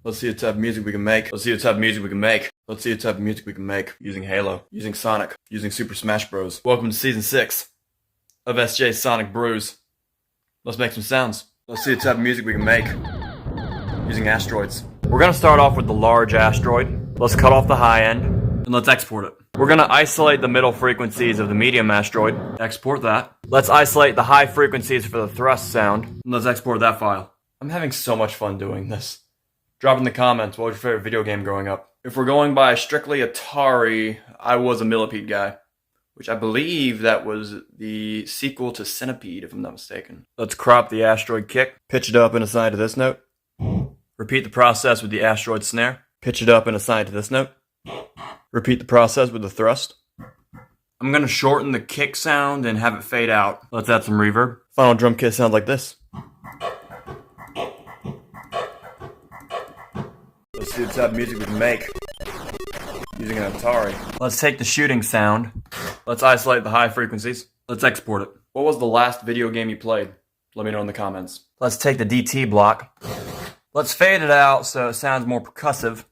Let's see what type of music we can make. Let's see what type of music we can make. Let's see what type of music we can make. Using Halo, using Sonic, using Super Smash Bros. Welcome to Season 6 of SJ's Sonic Brews. Let's make some sounds. Let's see what type of music we can make. Using asteroids. We're gonna start off with the large asteroid. Let's cut off the high end, and let's export it. We're gonna isolate the middle frequencies of the medium asteroid. Export that. Let's isolate the high frequencies for the thrust sound, and let's export that file. I'm having so much fun doing this. Drop in the comments, what was your favorite video game growing up? If we're going by strictly Atari, I was a Millipede guy, which I believe that was the sequel to Centipede, if I'm not mistaken. Let's crop the asteroid kick, pitch it up and assign to this note. Repeat the process with the asteroid snare. Pitch it up and assign to this note. Repeat the process with the thrust. I'm going to shorten the kick sound and have it fade out. Let's add some reverb. Final drum kit sounds like this. Let's see what type of music we can make using an Atari. Let's take the shooting sound. Let's isolate the high frequencies. Let's export it. What was the last video game you played? Let me know in the comments. Let's take the DT block. Let's fade it out so it sounds more percussive.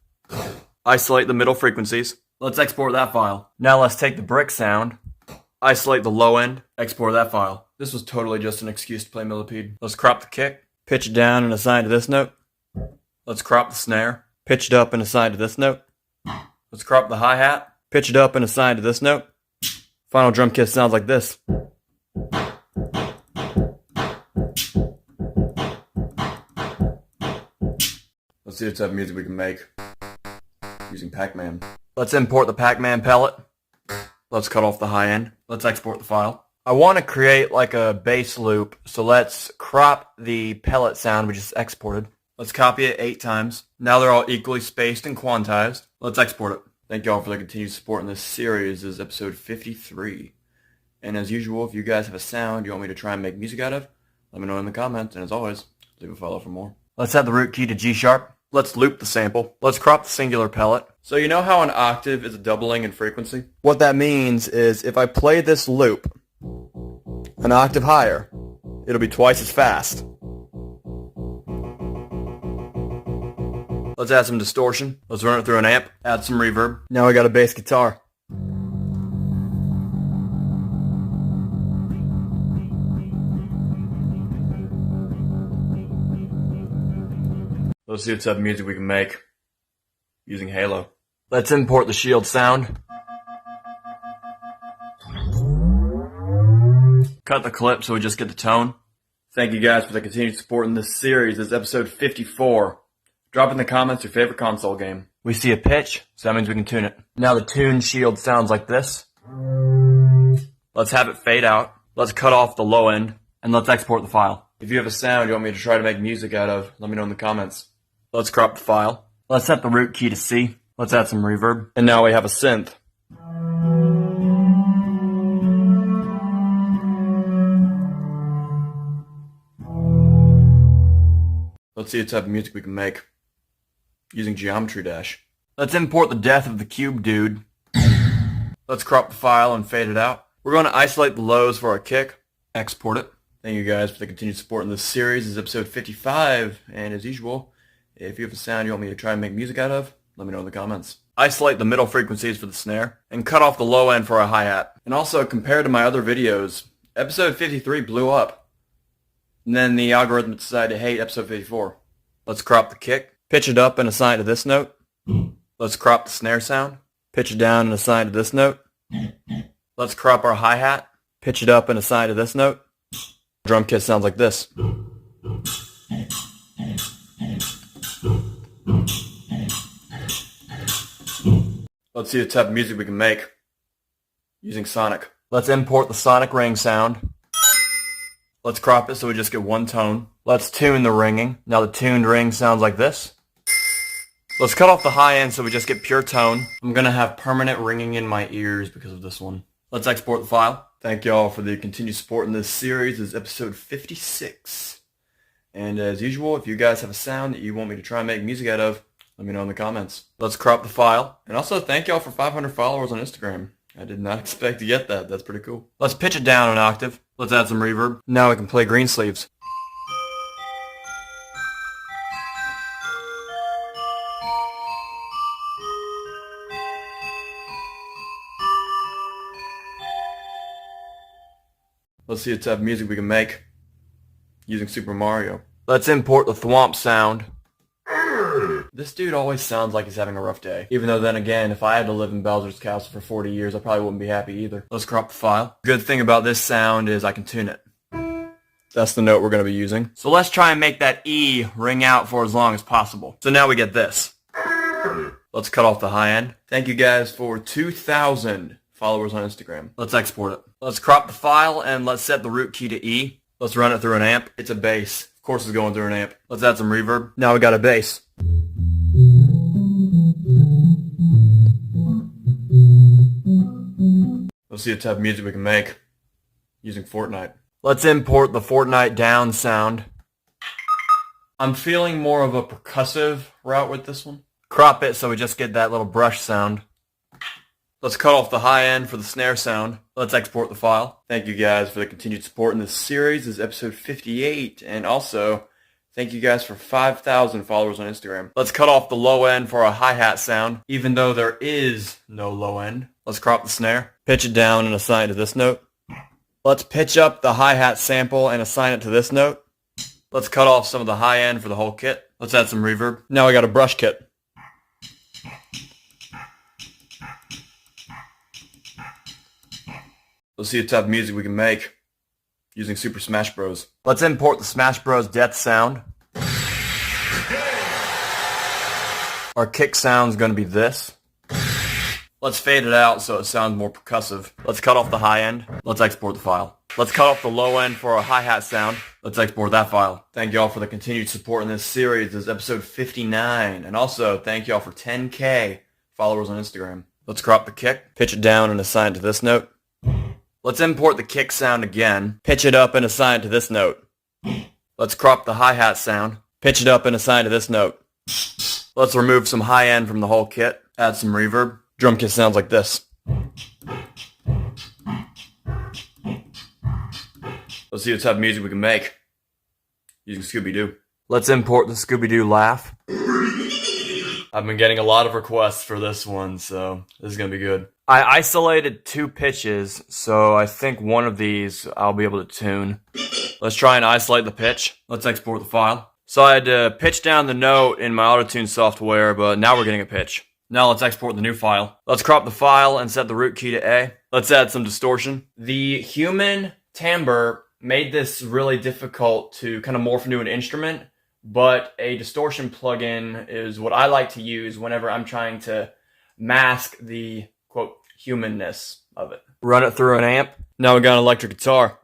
Isolate the middle frequencies. Let's export that file. Now let's take the brick sound. Isolate the low end. Export that file. This was totally just an excuse to play Millipede. Let's crop the kick. Pitch it down and assign to this note. Let's crop the snare. Pitch it up and assign to this note. Let's crop the hi-hat. Pitch it up and assign to this note. Final drum kit sounds like this. Let's see what type of music we can make using Pac-Man. Let's import the Pac-Man pellet. Let's cut off the high end. Let's export the file. I want to create like a bass loop, so let's crop the pellet sound we just exported. Let's copy it 8 times. Now they're all equally spaced and quantized. Let's export it. Thank you all for the continued support in this series. This is episode 53. And as usual, if you guys have a sound you want me to try and make music out of, let me know in the comments. And as always, leave a follow for more. Let's add the root key to G sharp. Let's loop the sample. Let's crop the singular pellet. So you know how an octave is a doubling in frequency? What that means is if I play this loop an octave higher, it'll be twice as fast. Let's add some distortion. Let's run it through an amp. Add some reverb. Now I got a bass guitar. Let's see what type of music we can make using Halo. Let's import the shield sound. Cut the clip so we just get the tone. Thank you guys for the continued support in this series. This is episode 54. Drop in the comments your favorite console game. We see a pitch, so that means we can tune it. Now the tune shield sounds like this. Let's have it fade out. Let's cut off the low end, and let's export the file. If you have a sound you want me to try to make music out of, let me know in the comments. Let's crop the file. Let's set the root key to C. Let's add some reverb. And now we have a synth. Let's see what type of music we can make using Geometry Dash. Let's import the death of the cube dude. Let's crop the file and fade it out. We're going to isolate the lows for our kick. Export it. Thank you guys for the continued support in this series. This is episode 55, and as usual, if you have a sound you want me to try and make music out of, let me know in the comments. Isolate the middle frequencies for the snare, and cut off the low end for our hi-hat. And also, compared to my other videos, episode 53 blew up. And then the algorithm decided to hate episode 54. Let's crop the kick, pitch it up and assign to this note. Let's crop the snare sound, pitch it down and assign to this note. Let's crop our hi-hat, pitch it up and assign to this note. Drum kit sounds like this. Let's see what type of music we can make using Sonic. Let's import the Sonic ring sound. Let's crop it so we just get one tone. Let's tune the ringing. Now the tuned ring sounds like this. Let's cut off the high end so we just get pure tone. I'm gonna have permanent ringing in my ears because of this one. Let's export the file. Thank y'all for the continued support in this series. This is episode 56. And as usual, if you guys have a sound that you want me to try and make music out of, let me know in the comments. Let's crop the file. And also thank y'all for 500 followers on Instagram. I did not expect to get that. That's pretty cool. Let's pitch it down an octave. Let's add some reverb. Now we can play Greensleeves. Let's see what type of music we can make using Super Mario. Let's import the thwomp sound. This dude always sounds like he's having a rough day. Even though then again, if I had to live in Bowser's Castle for 40 years, I probably wouldn't be happy either. Let's crop the file. Good thing about this sound is I can tune it. That's the note we're going to be using. So let's try and make that E ring out for as long as possible. So now we get this. Let's cut off the high end. Thank you guys for 2,000 followers on Instagram. Let's export it. Let's crop the file and let's set the root key to E. Let's run it through an amp. It's a bass. Of course it's going through an amp. Let's add some reverb. Now we got a bass. Let's see what type of music we can make using Fortnite. Let's import the Fortnite down sound. I'm feeling more of a percussive route with this one. Crop it so we just get that little brush sound. Let's cut off the high end for the snare sound. Let's export the file. Thank you guys for the continued support in this series. This is episode 58. And also, thank you guys for 5,000 followers on Instagram. Let's cut off the low end for a hi-hat sound, even though there is no low end. Let's crop the snare, pitch it down and assign it to this note. Let's pitch up the hi-hat sample and assign it to this note. Let's cut off some of the high end for the whole kit. Let's add some reverb. Now we got a brush kit. Let's see what type of music we can make using Super Smash Bros. Let's import the Smash Bros. Death sound. Our kick sound's going to be this. Let's fade it out so it sounds more percussive. Let's cut off the high end. Let's export the file. Let's cut off the low end for a hi-hat sound. Let's export that file. Thank y'all for the continued support in this series. This is episode 59. And also, thank y'all for 10K followers on Instagram. Let's crop the kick, pitch it down and assign it to this note. Let's import the kick sound again, pitch it up and assign it to this note. Let's crop the hi-hat sound, pitch it up and assign it to this note. Let's remove some high end from the whole kit, add some reverb. Drum kit sounds like this. Let's see what type of music we can make using Scooby-Doo. Let's import the Scooby-Doo laugh. I've been getting a lot of requests for this one, so this is going to be good. I isolated 2 pitches, so I think one of these I'll be able to tune. Let's try and isolate the pitch. Let's export the file. So I had to pitch down the note in my auto-tune software, but now we're getting a pitch. Now let's export the new file. Let's crop the file and set the root key to A. Let's add some distortion. The human timbre made this really difficult to kind of morph into an instrument, but a distortion plugin is what I like to use whenever I'm trying to mask the, quote, humanness of it. Run it through an amp. Now we got an electric guitar.